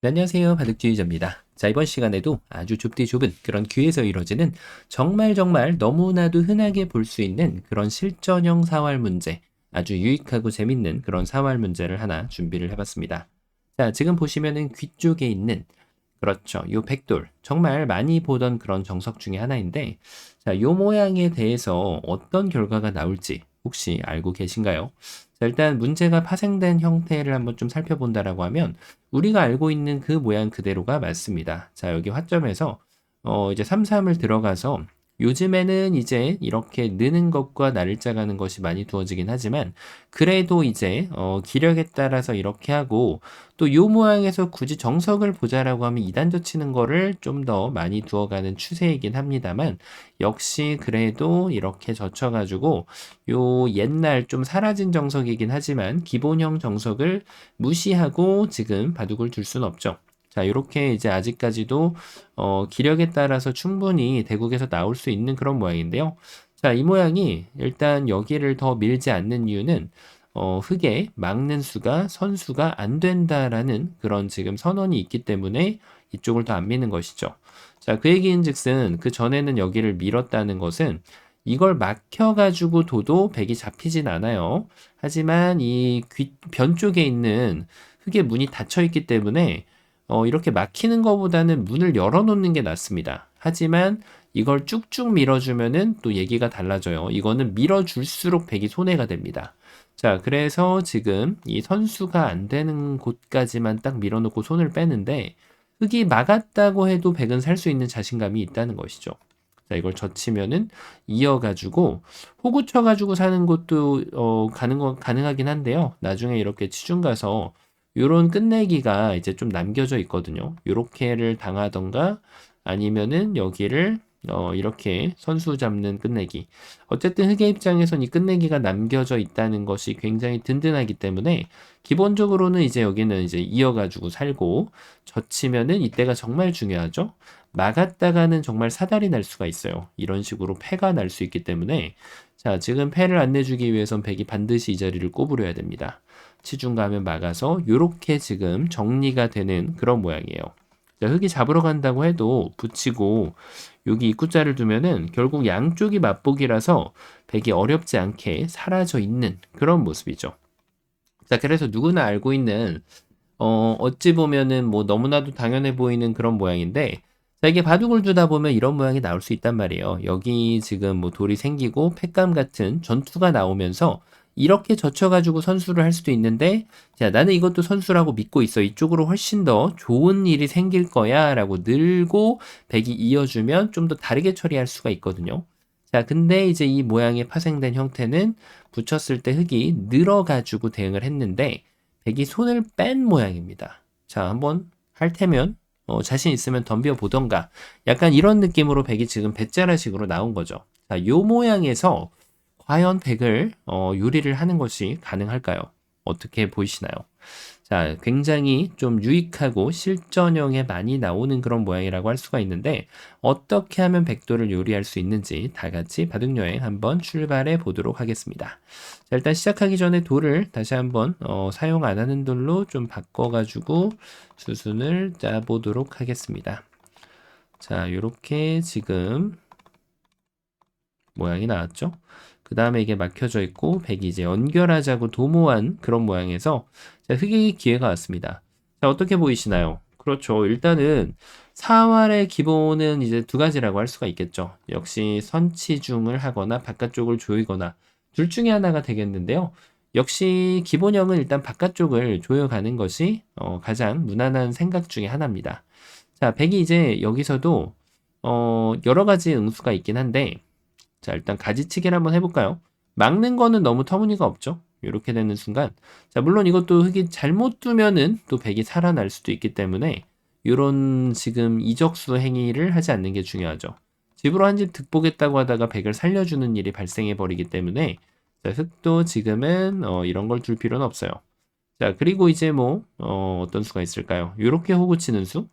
네, 안녕하세요. 바둑주의자입니다. 자, 이번 시간에도 아주 좁디 좁은 그런 귀에서 이루어지는 정말 너무나도 흔하게 볼 수 있는 그런 실전형 사활 문제, 아주 유익하고 재밌는 그런 사활 문제를 하나 준비를 해봤습니다. 자, 지금 보시면은 귀 쪽에 있는 그렇죠. 요 백돌. 정말 많이 보던 그런 정석 중에 하나인데, 자, 요 모양에 대해서 어떤 결과가 나올지 혹시 알고 계신가요? 자, 일단 문제가 파생된 형태를 한번 좀 살펴본다라고 하면, 우리가 알고 있는 그 모양 그대로가 맞습니다. 자, 여기 화점에서, 이제 33을 들어가서, 요즘에는 이제 이렇게 느는 것과 날을 짜가는 것이 많이 두어지긴 하지만, 그래도 이제, 기력에 따라서 이렇게 하고, 또 요 모양에서 굳이 정석을 보자라고 하면 2단조 치는 거를 좀 더 많이 두어가는 추세이긴 합니다만 역시 그래도 이렇게 젖혀가지고 요 옛날 좀 사라진 정석이긴 하지만 기본형 정석을 무시하고 지금 바둑을 둘 수는 없죠. 자, 이렇게 이제 아직까지도 기력에 따라서 충분히 대국에서 나올 수 있는 그런 모양인데요. 자, 이 모양이 일단 여기를 더 밀지 않는 이유는 흙에 막는 수가 선수가 안 된다라는 그런 지금 선언이 있기 때문에 이쪽을 더 안 미는 것이죠. 자, 그 얘기인 즉슨 그 전에는 여기를 밀었다는 것은 이걸 막혀가지고 둬도 백이 잡히진 않아요. 하지만 이 변 쪽에 있는 흙의 문이 닫혀 있기 때문에 이렇게 막히는 것보다는 문을 열어놓는 게 낫습니다. 하지만 이걸 쭉쭉 밀어주면은 또 얘기가 달라져요. 이거는 밀어줄수록 백이 손해가 됩니다. 자, 그래서 지금 이 선수가 안 되는 곳까지만 딱 밀어놓고 손을 빼는데 흙이 막았다고 해도 백은 살 수 있는 자신감이 있다는 것이죠. 자, 이걸 젖히면은 이어가지고 호구 쳐가지고 사는 것도 가능하긴 한데요. 나중에 이렇게 치중 가서 요런 끝내기가 이제 좀 남겨져 있거든요. 요렇게를 당하던가 아니면은 여기를 이렇게 선수 잡는 끝내기. 어쨌든 흑의 입장에선 이 끝내기가 남겨져 있다는 것이 굉장히 든든하기 때문에 기본적으로는 이제 여기는 이제 이어가지고 살고 젖히면은 이때가 정말 중요하죠. 막았다가는 정말 사달이 날 수가 있어요. 이런 식으로 패가 날 수 있기 때문에 자, 지금 패를 안 내주기 위해선 백이 반드시 이 자리를 꼬부려야 됩니다. 치중 가면 막아서 요렇게 지금 정리가 되는 그런 모양이에요. 자, 흙이 잡으러 간다고 해도 붙이고 여기 입구자를 두면은 결국 양쪽이 맞보기라서 백이 어렵지 않게 사라져 있는 그런 모습이죠. 자, 그래서 누구나 알고 있는 어찌 보면은 뭐 너무나도 당연해 보이는 그런 모양인데, 자, 이게 바둑을 두다 보면 이런 모양이 나올 수 있단 말이에요. 여기 지금 뭐 돌이 생기고 팩감 같은 전투가 나오면서 이렇게 젖혀가지고 선수를 할 수도 있는데, 자, 나는 이것도 선수라고 믿고 있어. 이쪽으로 훨씬 더 좋은 일이 생길 거야. 라고 늘고 백이 이어주면 좀 더 다르게 처리할 수가 있거든요. 자, 근데 이제 이 모양의 파생된 형태는 붙였을 때 흙이 늘어가지고 대응을 했는데, 백이 손을 뺀 모양입니다. 자, 한번 할 테면 자신 있으면 덤벼 보던가 약간 이런 느낌으로 백이 지금 배짜라식으로 나온 거죠. 자, 요 모양에서 과연 백을 요리를 하는 것이 가능할까요? 어떻게 보이시나요? 자, 굉장히 좀 유익하고 실전형에 많이 나오는 그런 모양이라고 할 수가 있는데 어떻게 하면 백도를 요리할 수 있는지 다 같이 바둑여행 한번 출발해 보도록 하겠습니다. 자, 일단 시작하기 전에 돌을 다시 한번 사용 안 하는 돌로 좀 바꿔가지고 수순을 짜보도록 하겠습니다. 자, 이렇게 지금 모양이 나왔죠? 그 다음에 이게 막혀져 있고 백이 이제 연결하자고 도모한 그런 모양에서 자, 흑의 기회가 왔습니다. 자, 어떻게 보이시나요? 그렇죠. 일단은 사활의 기본은 이제 두 가지라고 할 수가 있겠죠. 역시 선치중을 하거나 바깥쪽을 조이거나 둘 중에 하나가 되겠는데요. 역시 기본형은 일단 바깥쪽을 조여가는 것이 가장 무난한 생각 중에 하나입니다. 자, 백이 이제 여기서도 여러 가지 응수가 있긴 한데 자, 일단 가지치기를 한번 해볼까요? 막는 거는 너무 터무니가 없죠. 이렇게 되는 순간. 자, 물론 이것도 흙이 잘못 두면은 또 백이 살아날 수도 있기 때문에 이런 지금 이적수 행위를 하지 않는 게 중요하죠. 집으로 한 집 득보겠다고 하다가 백을 살려주는 일이 발생해 버리기 때문에 자, 흙도 지금은 이런 걸 둘 필요는 없어요. 자, 그리고 이제 뭐 어떤 수가 있을까요? 이렇게 호구 치는 수.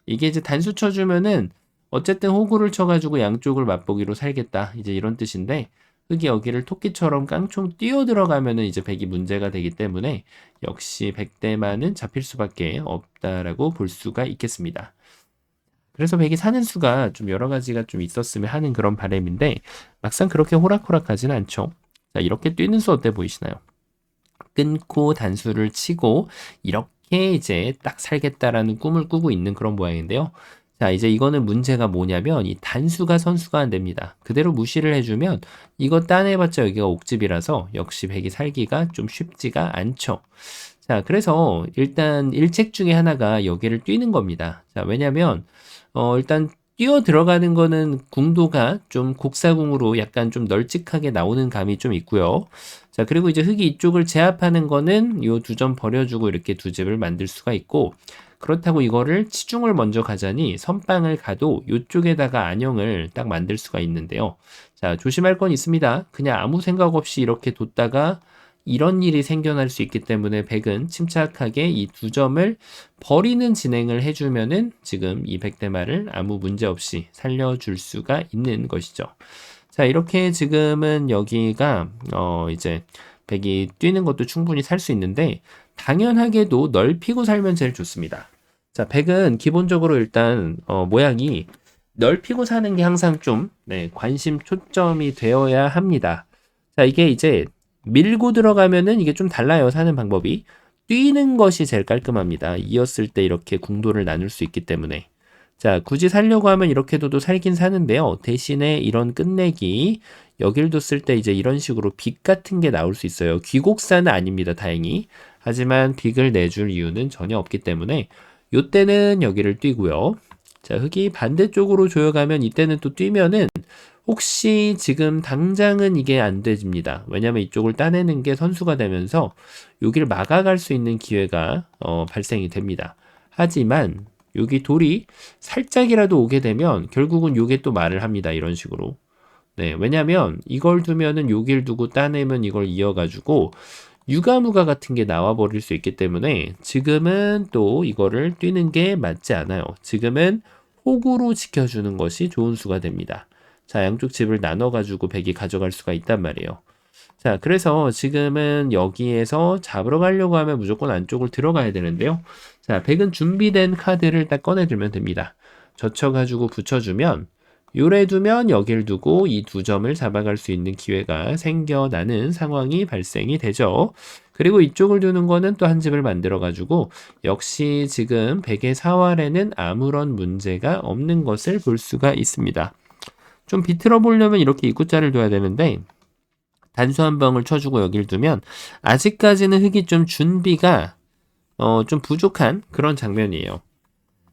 이게 이제 단수 쳐주면은 어쨌든 호구를 쳐가지고 양쪽을 맛보기로 살겠다. 이제 이런 뜻인데 흙이 여기를 토끼처럼 깡총 뛰어 들어가면은 이제 백이 문제가 되기 때문에 역시 백대만은 잡힐 수밖에 없다라고 볼 수가 있겠습니다. 그래서 백이 사는 수가 좀 여러 가지가 좀 있었으면 하는 그런 바람인데 막상 그렇게 호락호락하지는 않죠. 자, 이렇게 뛰는 수 어때 보이시나요? 끊고 단수를 치고 이렇게 이제 딱 살겠다라는 꿈을 꾸고 있는 그런 모양인데요. 자, 이제 이거는 문제가 뭐냐면 이 단수가 선수가 안 됩니다. 그대로 무시를 해주면 이거 따내봤자 여기가 옥집이라서 역시 백이 살기가 좀 쉽지가 않죠. 자, 그래서 일단 일책 중에 하나가 여기를 뛰는 겁니다. 자, 왜냐면 일단 뛰어 들어가는 거는 궁도가 좀 곡사궁으로 약간 좀 널찍하게 나오는 감이 좀 있고요. 자, 그리고 이제 흙이 이쪽을 제압하는 거는 요 두 점 버려주고 이렇게 두 집을 만들 수가 있고, 그렇다고 이거를 치중을 먼저 가자니 선빵을 가도 요쪽에다가 안형을 딱 만들 수가 있는데요. 자, 조심할 건 있습니다. 그냥 아무 생각 없이 이렇게 뒀다가 이런 일이 생겨날 수 있기 때문에 백은 침착하게 이 두 점을 버리는 진행을 해주면은 지금 이 백대마를 아무 문제 없이 살려줄 수가 있는 것이죠. 자, 이렇게 지금은 여기가 이제 백이 뛰는 것도 충분히 살 수 있는데 당연하게도 넓히고 살면 제일 좋습니다. 자, 백은 기본적으로 일단 모양이 넓히고 사는 게 항상 좀 관심 초점이 되어야 합니다. 자, 이게 이제 밀고 들어가면은 이게 좀 달라요. 사는 방법이. 뛰는 것이 제일 깔끔합니다. 이었을 때 이렇게 궁도를 나눌 수 있기 때문에. 자, 굳이 살려고 하면 이렇게 둬도 살긴 사는데요. 대신에 이런 끝내기, 여길 뒀을 때 이제 이런 식으로 빅 같은 게 나올 수 있어요. 귀곡사는 아닙니다. 다행히. 하지만 빅을 내줄 이유는 전혀 없기 때문에 요때는 여기를 뛰고요. 자, 흙이 반대쪽으로 조여가면 이때는 또 뛰면은 혹시 지금 당장은 이게 안 되집니다. 왜냐면 이쪽을 따내는 게 선수가 되면서 여기를 막아갈 수 있는 기회가 발생이 됩니다. 하지만 여기 돌이 살짝이라도 오게 되면 결국은 요게 또 말을 합니다. 이런 식으로. 네, 왜냐면 이걸 두면은 여길 두고 따내면 이걸 이어가지고 유가무가 같은 게 나와 버릴 수 있기 때문에 지금은 또 이거를 뛰는 게 맞지 않아요. 지금은 호구로 지켜주는 것이 좋은 수가 됩니다. 자, 양쪽 집을 나눠가지고 백이 가져갈 수가 있단 말이에요. 자, 그래서 지금은 여기에서 잡으러 가려고 하면 무조건 안쪽을 들어가야 되는데요. 자, 백은 준비된 카드를 딱 꺼내들면 됩니다. 젖혀가지고 붙여주면 요래 두면 여길 두고 이 두 점을 잡아갈 수 있는 기회가 생겨나는 상황이 발생이 되죠. 그리고 이쪽을 두는 거는 또 한 집을 만들어 가지고 역시 지금 백의 사활에는 아무런 문제가 없는 것을 볼 수가 있습니다. 좀 비틀어 보려면 이렇게 입구자를 둬야 되는데 단수 한 방울 쳐주고 여길 두면 아직까지는 흙이 좀 준비가 좀 부족한 그런 장면이에요.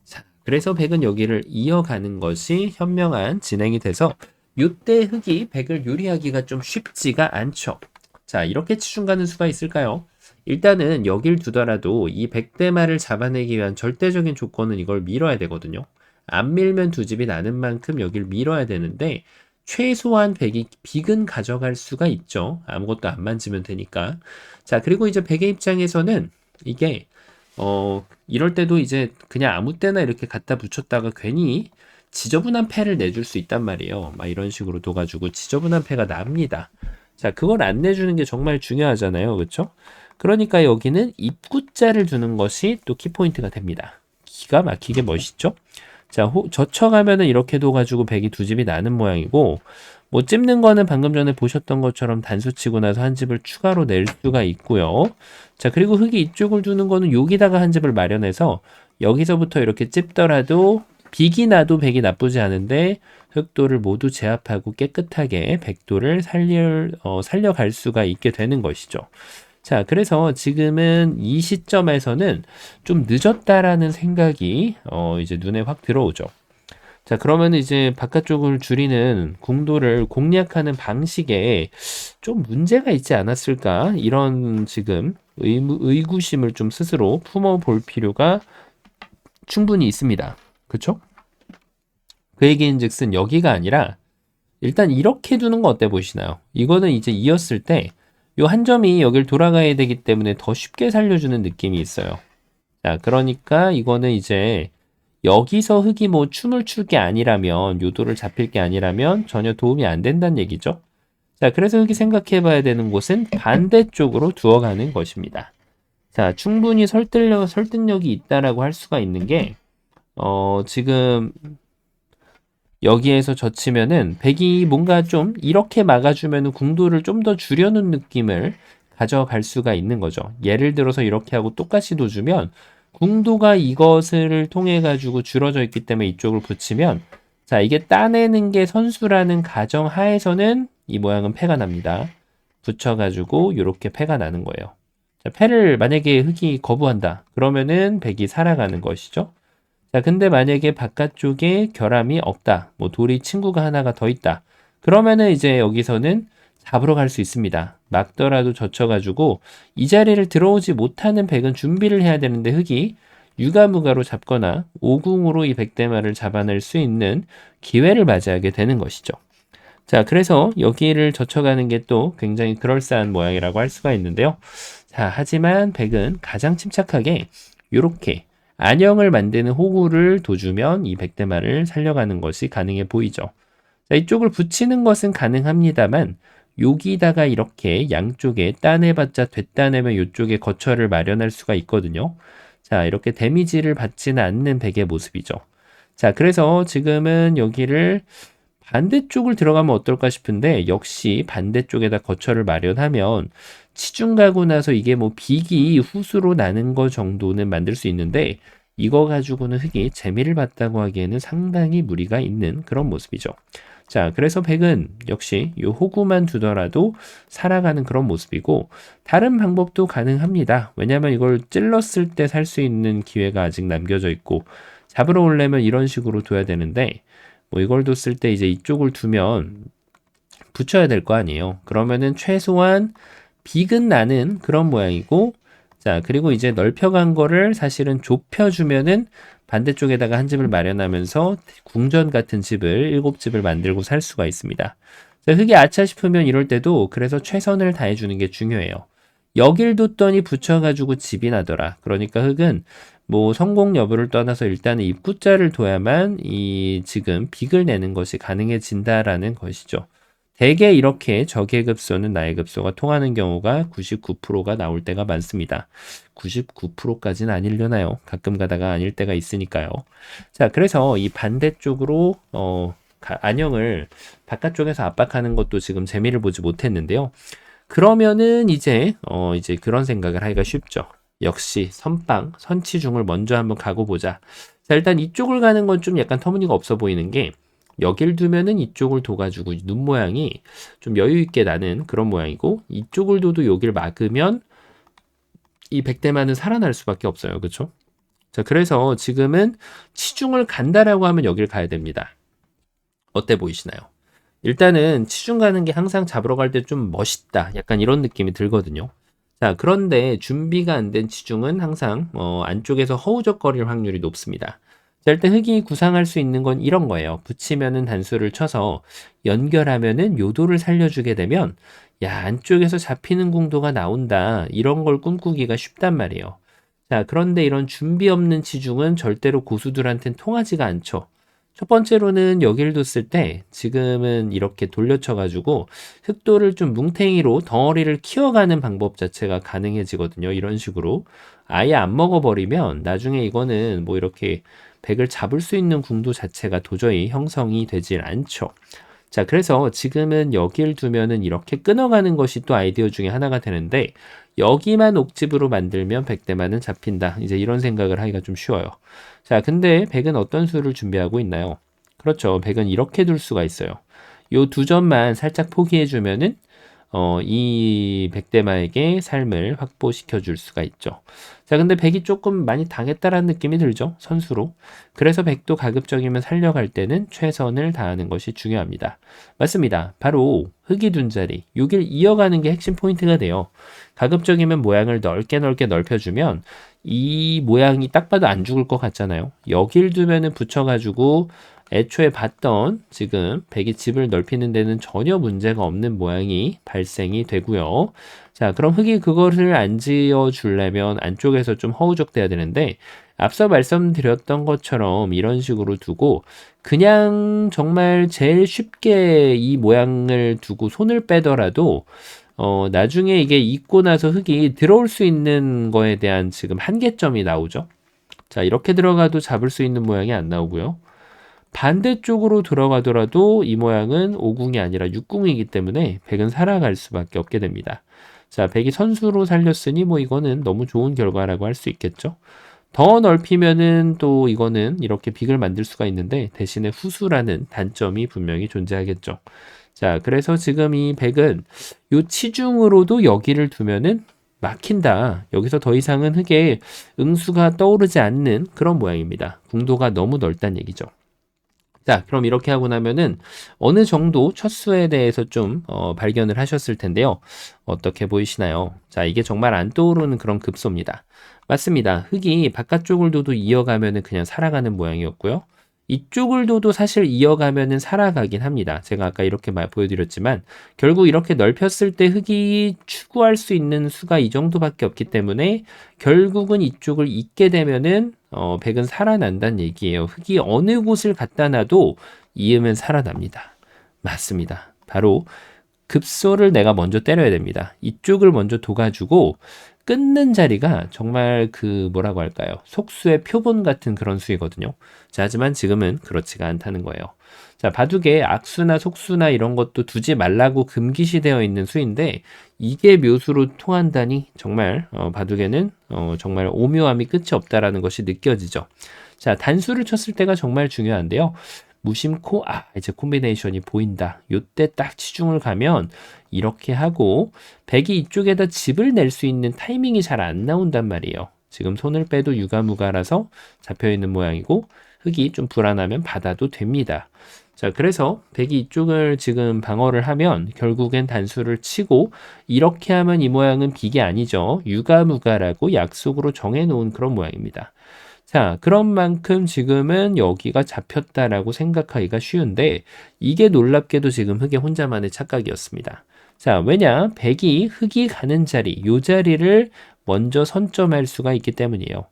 자, 그래서 백은 여기를 이어가는 것이 현명한 진행이 돼서 요때 흙이 백을 유리하기가 좀 쉽지가 않죠. 자, 이렇게 치중 가는 수가 있을까요? 일단은 여길 두더라도 이 백대마를 잡아내기 위한 절대적인 조건은 이걸 밀어야 되거든요. 안 밀면 두 집이 나는 만큼 여길 밀어야 되는데 최소한 백이 빅은 가져갈 수가 있죠. 아무것도 안 만지면 되니까. 자, 그리고 이제 백의 입장에서는 이게 이럴 때도 이제 그냥 아무 때나 이렇게 갖다 붙였다가 괜히 지저분한 패를 내줄 수 있단 말이에요. 막 이런 식으로 둬가지고 지저분한 패가 납니다. 자, 그걸 안 내주는 게 정말 중요하잖아요. 그렇죠? 그러니까 여기는 입구자를 두는 것이 또 키포인트가 됩니다. 기가 막히게 멋있죠? 자, 젖혀가면은 이렇게 둬가지고 백이 두 집이 나는 모양이고, 뭐 찝는 거는 방금 전에 보셨던 것처럼 단수 치고 나서 한 집을 추가로 낼 수가 있고요. 자, 그리고 흙이 이쪽을 두는 거는 여기다가 한 집을 마련해서 여기서부터 이렇게 찝더라도 빅이 나도 백이 나쁘지 않은데 흑도를 모두 제압하고 깨끗하게 백도를 살려갈 수가 있게 되는 것이죠. 자, 그래서 지금은 이 시점에서는 좀 늦었다라는 생각이 이제 눈에 확 들어오죠. 자, 그러면 이제 바깥쪽을 줄이는 궁도를 공략하는 방식에 좀 문제가 있지 않았을까? 이런 지금 의구심을 좀 스스로 품어볼 필요가 충분히 있습니다. 그쵸? 그 얘기인 즉슨 여기가 아니라 일단 이렇게 두는 거 어때 보이시나요? 이거는 이제 이었을 때 요 한 점이 여길 돌아가야 되기 때문에 더 쉽게 살려주는 느낌이 있어요. 자, 그러니까 이거는 이제 여기서 흙이 뭐 춤을 출 게 아니라면 요도를 잡힐 게 아니라면 전혀 도움이 안 된다는 얘기죠. 자, 그래서 흙이 생각해 봐야 되는 곳은 반대쪽으로 두어가는 것입니다. 자, 충분히 설득력이 있다라고 할 수가 있는 게, 지금 여기에서 젖히면은 백이 뭔가 좀 이렇게 막아주면은 궁도를 좀 더 줄여놓은 느낌을 가져갈 수가 있는 거죠. 예를 들어서 이렇게 하고 똑같이 둬주면 궁도가 이것을 통해 가지고 줄어져 있기 때문에 이쪽을 붙이면 자, 이게 따내는 게 선수라는 가정 하에서는 이 모양은 패가 납니다. 붙여가지고 이렇게 패가 나는 거예요. 자, 패를 만약에 흙이 거부한다. 그러면은 백이 살아가는 것이죠. 자, 근데 만약에 바깥쪽에 결함이 없다. 뭐 돌이 친구가 하나가 더 있다. 그러면은 이제 여기서는 잡으러 갈 수 있습니다. 막더라도 젖혀가지고 이 자리를 들어오지 못하는 백은 준비를 해야 되는데 흙이 유가무가로 잡거나 오궁으로 이 백대마를 잡아낼 수 있는 기회를 맞이하게 되는 것이죠. 자, 그래서 여기를 젖혀가는 게 또 굉장히 그럴싸한 모양이라고 할 수가 있는데요. 자, 하지만 백은 가장 침착하게 이렇게 안형을 만드는 호구를 둬주면 이 백대마를 살려가는 것이 가능해 보이죠. 자, 이쪽을 붙이는 것은 가능합니다만 여기다가 이렇게 양쪽에 따내봤자 됐다내면 이쪽에 거처를 마련할 수가 있거든요. 자, 이렇게 데미지를 받지는 않는 백의 모습이죠. 자, 그래서 지금은 여기를 반대쪽을 들어가면 어떨까 싶은데 역시 반대쪽에다 거처를 마련하면 치중 가고 나서 이게 뭐 빅이 후수로 나는 거 정도는 만들 수 있는데 이거 가지고는 흙이 재미를 봤다고 하기에는 상당히 무리가 있는 그런 모습이죠. 자, 그래서 백은 역시 이 호구만 두더라도 살아가는 그런 모습이고 다른 방법도 가능합니다. 왜냐하면 이걸 찔렀을 때 살 수 있는 기회가 아직 남겨져 있고 잡으러 오려면 이런 식으로 둬야 되는데 뭐 이걸 뒀을 때 이제 이쪽을 두면 붙여야 될 거 아니에요. 그러면은 최소한 빅은 나는 그런 모양이고 자, 그리고 이제 넓혀간 거를 사실은 좁혀주면은 반대쪽에다가 한 집을 마련하면서 궁전 같은 집을 7집을 만들고 살 수가 있습니다. 자, 흙이 아차 싶으면 이럴 때도 그래서 최선을 다해주는 게 중요해요. 여길 뒀더니 붙여가지고 집이 나더라. 그러니까 흙은 뭐 성공 여부를 떠나서 일단은 입구자를 둬야만 이 지금 빅을 내는 것이 가능해진다라는 것이죠. 대개 이렇게 적의 급소는 나의 급소가 통하는 경우가 99%가 나올 때가 많습니다. 99%까지는 아니려나요? 가끔 가다가 아닐 때가 있으니까요. 자, 그래서 이 반대쪽으로 안형을 바깥쪽에서 압박하는 것도 지금 재미를 보지 못했는데요. 그러면은 이제 그런 생각을 하기가 쉽죠. 역시 선치중을 먼저 한번 가고 보자. 자, 일단 이쪽을 가는 건 좀 약간 터무니가 없어 보이는 게 여길 두면은 이쪽을 둬가지고 눈 모양이 좀 여유 있게 나는 그런 모양이고 이쪽을 둬도 여길 막으면 이 백대만은 살아날 수밖에 없어요. 그렇죠? 자, 그래서 지금은 치중을 간다라고 하면 여길 가야 됩니다. 어때 보이시나요? 일단은 치중 가는 게 항상 잡으러 갈 때 좀 멋있다. 약간 이런 느낌이 들거든요. 자, 그런데 준비가 안 된 치중은 항상 안쪽에서 허우적거릴 확률이 높습니다. 자, 일단 흙이 구상할 수 있는 건 이런 거예요. 붙이면은 단수를 쳐서 연결하면은 요도를 살려주게 되면 야, 안쪽에서 잡히는 궁도가 나온다. 이런 걸 꿈꾸기가 쉽단 말이에요. 자, 그런데 이런 준비 없는 치중은 절대로 고수들한테는 통하지가 않죠. 첫 번째로는 여기를 뒀을 때 지금은 이렇게 돌려쳐가지고 흑도를 좀 뭉탱이로 덩어리를 키워가는 방법 자체가 가능해지거든요. 이런 식으로 아예 안 먹어버리면 나중에 이거는 뭐 이렇게 백을 잡을 수 있는 궁도 자체가 도저히 형성이 되질 않죠. 자, 그래서 지금은 여길 두면은 이렇게 끊어가는 것이 또 아이디어 중에 하나가 되는데 여기만 옥집으로 만들면 백대만은 잡힌다. 이제 이런 생각을 하기가 좀 쉬워요. 자, 근데 백은 어떤 수를 준비하고 있나요? 그렇죠. 백은 이렇게 둘 수가 있어요. 요 두 점만 살짝 포기해주면은 이 백대마에게 삶을 확보시켜 줄 수가 있죠. 자, 근데 백이 조금 많이 당했다라는 느낌이 들죠. 선수로. 그래서 백도 가급적이면 살려갈 때는 최선을 다하는 것이 중요합니다. 맞습니다. 바로 흙이 둔 자리, 여길 이어가는 게 핵심 포인트가 돼요. 가급적이면 모양을 넓게 넓혀주면 이 모양이 딱 봐도 안 죽을 것 같잖아요. 여길 두면은 붙여가지고 애초에 봤던 지금 백이 집을 넓히는 데는 전혀 문제가 없는 모양이 발생이 되고요. 자, 그럼 흙이 그거를 안 지어 주려면 안쪽에서 좀 허우적대야 되는데 앞서 말씀드렸던 것처럼 이런 식으로 두고 그냥 정말 제일 쉽게 이 모양을 두고 손을 빼더라도 나중에 이게 익고 나서 흙이 들어올 수 있는 거에 대한 지금 한계점이 나오죠. 자, 이렇게 들어가도 잡을 수 있는 모양이 안 나오고요. 반대쪽으로 들어가더라도 이 모양은 5궁이 아니라 6궁이기 때문에 백은 살아갈 수밖에 없게 됩니다. 자, 백이 선수로 살렸으니 뭐 이거는 너무 좋은 결과라고 할 수 있겠죠. 더 넓히면은 또 이거는 이렇게 빅을 만들 수가 있는데 대신에 후수라는 단점이 분명히 존재하겠죠. 자, 그래서 지금 이 백은 요 치중으로도 여기를 두면은 막힌다. 여기서 더 이상은 흙에 응수가 떠오르지 않는 그런 모양입니다. 궁도가 너무 넓다는 얘기죠. 자, 그럼 이렇게 하고 나면은 어느 정도 첫 수에 대해서 좀 발견을 하셨을 텐데요. 어떻게 보이시나요? 자, 이게 정말 안 떠오르는 그런 급소입니다. 맞습니다. 흙이 바깥쪽을 둬도 이어가면은 그냥 살아가는 모양이었고요. 이쪽을 둬도 사실 이어가면은 살아가긴 합니다. 제가 아까 이렇게 보여드렸지만 결국 이렇게 넓혔을 때 흙이 추구할 수 있는 수가 이 정도밖에 없기 때문에 결국은 이쪽을 잇게 되면은 백은 살아난다는 얘기예요. 흙이 어느 곳을 갖다 놔도 이으면 살아납니다. 맞습니다. 바로 급소를 내가 먼저 때려야 됩니다. 이쪽을 먼저 둬가지고 끊는 자리가 정말 그 뭐라고 할까요? 속수의 표본 같은 그런 수이거든요. 자, 하지만 지금은 그렇지가 않다는 거예요. 자, 바둑에 악수나 속수나 이런 것도 두지 말라고 금기시되어 있는 수인데 이게 묘수로 통한다니 정말 바둑에는 정말 오묘함이 끝이 없다라는 것이 느껴지죠. 자, 단수를 쳤을 때가 정말 중요한데요. 무심코 이제 콤비네이션이 보인다. 요때 딱 치중을 가면 이렇게 하고 백이 이쪽에다 집을 낼 수 있는 타이밍이 잘 안 나온단 말이에요. 지금 손을 빼도 유가무가라서 잡혀있는 모양이고 흙이 좀 불안하면 받아도 됩니다. 자, 그래서 백이 이쪽을 지금 방어를 하면 결국엔 단수를 치고 이렇게 하면 이 모양은 빅이 아니죠. 유가무가라고 약속으로 정해놓은 그런 모양입니다. 자, 그런 만큼 지금은 여기가 잡혔다라고 생각하기가 쉬운데 이게 놀랍게도 지금 흙의 혼자만의 착각이었습니다. 자, 왜냐? 백이 흙이 가는 자리, 요 자리를 먼저 선점할 수가 있기 때문이에요.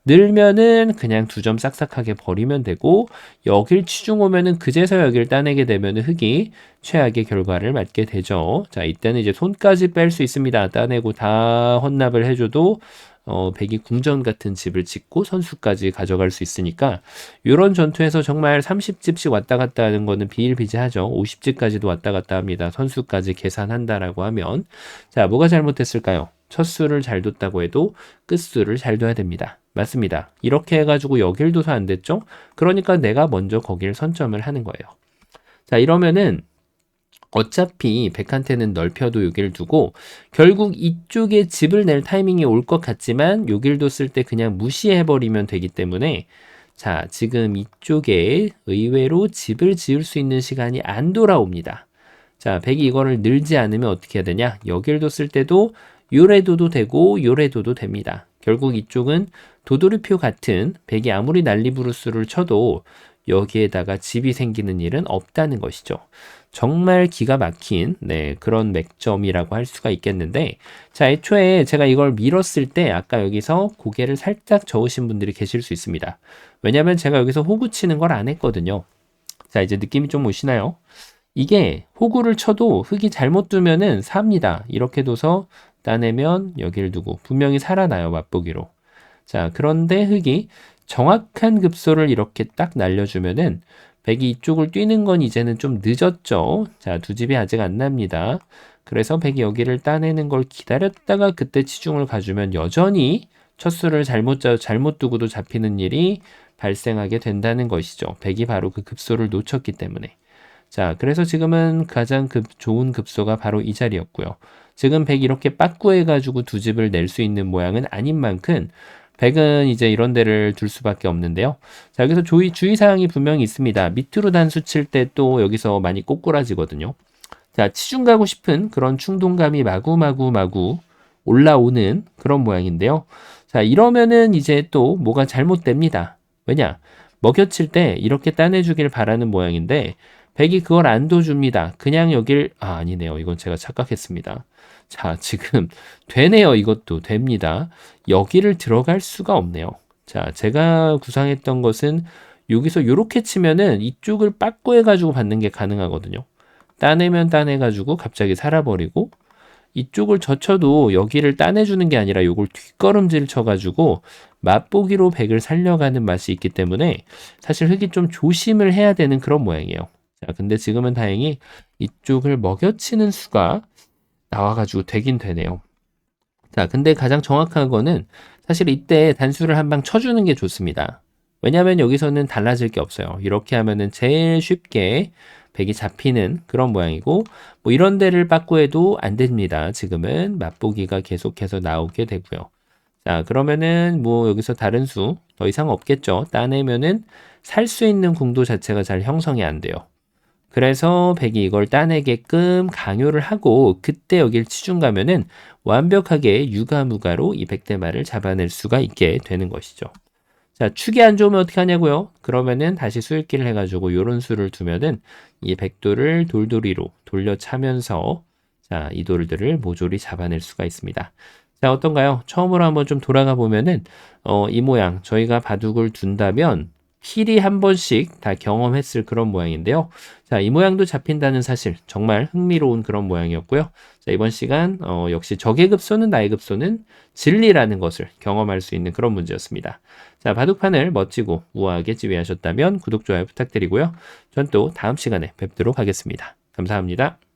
늘면은 그냥 2점 싹싹하게 버리면 되고 여길 치중 오면은 그제서 여길 따내게 되면 흙이 최악의 결과를 맞게 되죠. 자, 이때는 이제 손까지 뺄 수 있습니다. 따내고 다 헌납을 해줘도 백이 궁전 같은 집을 짓고 선수까지 가져갈 수 있으니까 이런 전투에서 정말 30집씩 왔다 갔다 하는 거는 비일비재하죠. 50집까지도 왔다 갔다 합니다. 선수까지 계산한다라고 하면 자, 뭐가 잘못됐을까요? 첫 수를 잘 뒀다고 해도 끝수를 잘 둬야 됩니다. 맞습니다. 이렇게 해가지고 여길 둬서 안 됐죠? 그러니까 내가 먼저 거기를 선점을 하는 거예요. 자, 이러면은 어차피 백한테는 넓혀도 여기를 두고 결국 이쪽에 집을 낼 타이밍이 올 것 같지만 여길 뒀을 때 그냥 무시해버리면 되기 때문에 자, 지금 이쪽에 의외로 집을 지을 수 있는 시간이 안 돌아옵니다. 자, 백이 이거를 늘지 않으면 어떻게 해야 되냐? 여길 뒀을 때도 요래도도 되고 요래도도 됩니다. 결국 이쪽은 도돌이표 같은 백이 아무리 난리부르스를 쳐도 여기에다가 집이 생기는 일은 없다는 것이죠. 정말 기가 막힌 그런 맥점이라고 할 수가 있겠는데 자, 애초에 제가 이걸 밀었을 때 아까 여기서 고개를 살짝 저으신 분들이 계실 수 있습니다. 왜냐면 제가 여기서 호구 치는 걸 안 했거든요. 자, 이제 느낌이 좀 오시나요? 이게 호구를 쳐도 흙이 잘못 두면은 삽니다. 이렇게 둬서 따내면 여기를 두고 분명히 살아나요. 맛보기로. 자, 그런데 흙이 정확한 급소를 이렇게 딱 날려주면은 백이 이쪽을 뛰는 건 이제는 좀 늦었죠. 자, 두 집이 아직 안 납니다. 그래서 백이 여기를 따내는 걸 기다렸다가 그때 치중을 가주면 여전히 첫 수를 잘못 두고도 잡히는 일이 발생하게 된다는 것이죠. 백이 바로 그 급소를 놓쳤기 때문에. 자, 그래서 지금은 가장 좋은 급소가 바로 이 자리였고요. 지금 백이 이렇게 빠꾸해가지고 두 집을 낼 수 있는 모양은 아닌 만큼 백은 이제 이런 데를 둘 수밖에 없는데요. 자, 여기서 주의사항이 분명히 있습니다. 밑으로 단수 칠 때 또 여기서 많이 꼬꾸라지거든요. 자, 치중 가고 싶은 그런 충동감이 마구 올라오는 그런 모양인데요. 자, 이러면은 이제 또 뭐가 잘못됩니다. 왜냐? 먹여칠 때 이렇게 따내주길 바라는 모양인데 백이 그걸 안 둬줍니다. 그냥 여길 아니네요. 이건 제가 착각했습니다. 자, 지금 되네요. 이것도 됩니다. 여기를 들어갈 수가 없네요. 자, 제가 구상했던 것은 여기서 요렇게 치면은 이쪽을 빠꾸해가지고 받는 게 가능하거든요. 따내면 따내가지고 갑자기 살아버리고 이쪽을 젖혀도 여기를 따내주는 게 아니라 요걸 뒷걸음질 쳐가지고 맛보기로 백을 살려가는 맛이 있기 때문에 사실 흑이 좀 조심을 해야 되는 그런 모양이에요. 자, 근데 지금은 다행히 이쪽을 먹여치는 수가 나와가지고 되긴 되네요. 자, 근데 가장 정확한 거는 사실 이때 단수를 한 방 쳐주는 게 좋습니다. 왜냐하면 여기서는 달라질 게 없어요. 이렇게 하면은 제일 쉽게 백이 잡히는 그런 모양이고 뭐 이런 데를 빠꾸해도 안 됩니다. 지금은 맛보기가 계속해서 나오게 되고요. 자, 그러면은 뭐 여기서 다른 수 더 이상 없겠죠. 따내면은 살 수 있는 궁도 자체가 잘 형성이 안 돼요. 그래서 백이 이걸 따내게끔 강요를 하고 그때 여길 치중 가면은 완벽하게 유가무가로 이 백대마를 잡아낼 수가 있게 되는 것이죠. 자, 축이 안 좋으면 어떻게 하냐고요? 그러면은 다시 수읽기를 해가지고 요런 수를 두면은 이 백도를 돌돌이로 돌려차면서 자, 이 돌들을 모조리 잡아낼 수가 있습니다. 자, 어떤가요? 처음으로 한번 좀 돌아가 보면은 이 모양 저희가 바둑을 둔다면 필히 한 번씩 다 경험했을 그런 모양인데요. 자, 이 모양도 잡힌다는 사실 정말 흥미로운 그런 모양이었고요. 자, 이번 시간 역시 적의 급소는 나의 급소는 진리라는 것을 경험할 수 있는 그런 문제였습니다. 자, 바둑판을 멋지고 우아하게 지휘하셨다면 구독, 좋아요 부탁드리고요. 전 또 다음 시간에 뵙도록 하겠습니다. 감사합니다.